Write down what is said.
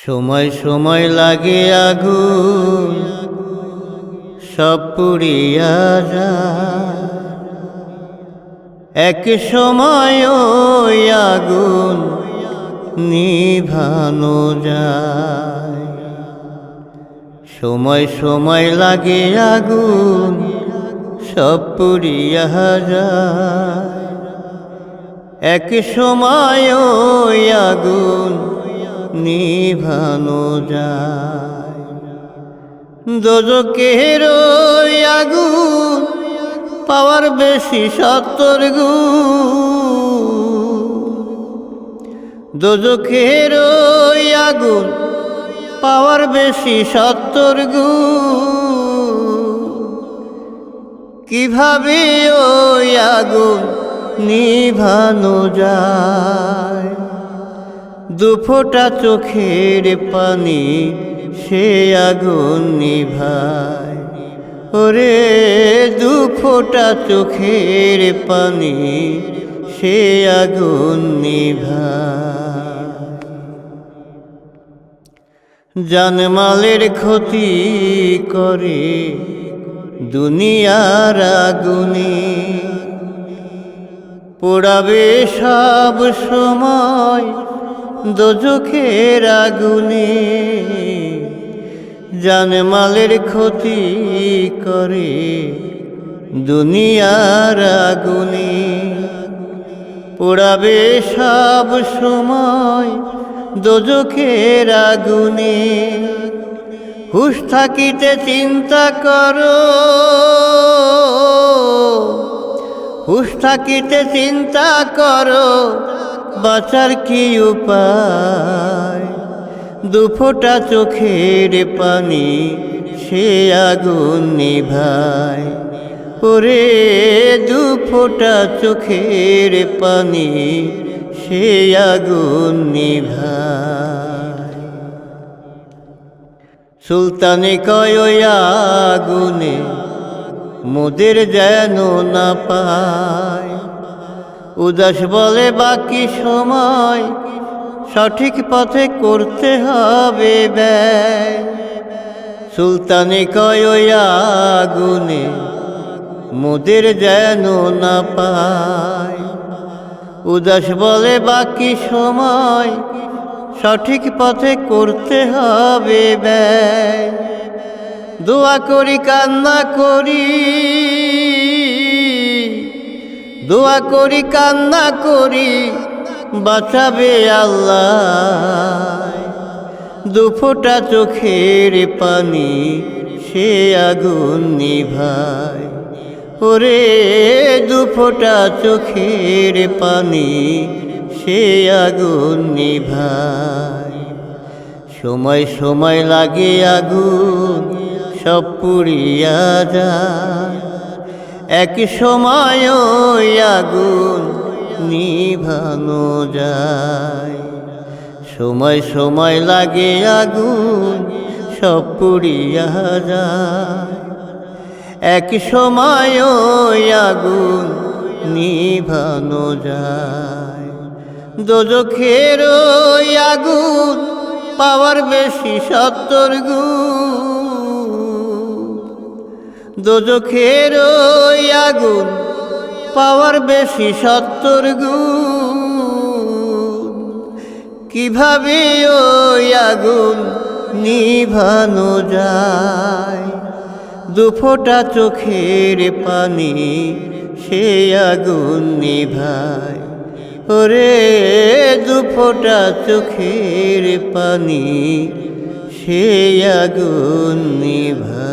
সময় সময় লাগে আগুন, সব পুড়িয়া যায়। এক সময় ওই আগুন নিভানো যায়। সময় সময় লাগে আগুন, সব পুড়িয়া যায়। এক সময় ওই আগুন নিভানো যায়। দোজখের ওই আগুন পাওয়ার বেশি 70 গুণ। দোজখের ওই আগুন পাওয়ার বেশি 70 গুণ। কিভাবে ওই আগুন নিভানো যায়? দুফোঁটা চোখের পানি সে আগুন নিভায়। ওরে দুফোঁটা চোখের পানি সে আগুন নিভায়। জানমালের ক্ষতি করে দুনিয়ার আগুনে, পোড়াবে সব সময় দোজখের আগুনে। জানমালের ক্ষতি করে দুনিয়ার আগুনে, পোড়াবে সব সময় দোজখের আগুনে। হুঁশ থাকিতে চিন্তা করো, হুঁশ থাকিতে চিন্তা করো, বাঁচার কি উপায়? দুফোঁটা চোখের পানি সে আগুন নিভায়। ওরে দুফোঁটা চোখের পানি সে আগুন নিভায়। সুলতানে কয় ওই আগুনে মোদের যেন না পায়। উদাস বলে বাকি সময় সঠিক পথে করতে হবে ব্যয়। সুলতানে কয় ওই আগুনে মোদের যেন না পায়। উদাস বলে বাকি সময় সঠিক পথে করতে হবে ব্যয়। দোয়া করি কান্না করি, দোয়া করি কান্না করি, বাঁচাবে আল্লাহ। দুফোঁটা চোখের পানি সে আগুন নিভায়। ওরে দুফোঁটা চোখের পানি সে আগুন নিভায়। সময় সময় লাগে আগুন, সব পুড়িয়া যায়। এক সময় ওই আগুন নিভানো যায়। সময় সময় লাগে আগুন, সব পুড়িয়া যায়। এক সময় ওই আগুন নিভানো যায়। দোজখের ওই আগুন পাওয়ার বেশি 70 গুণ। দোজখের ওই আগুন পাওয়ার বেশি 70 গুণ। কিভাবে ওই আগুন নিভানো যায়? দুফোঁটা চোখের পানি সে আগুন নিভায়। ওরে দুফোঁটা চোখের পানি সে আগুন নিভায়।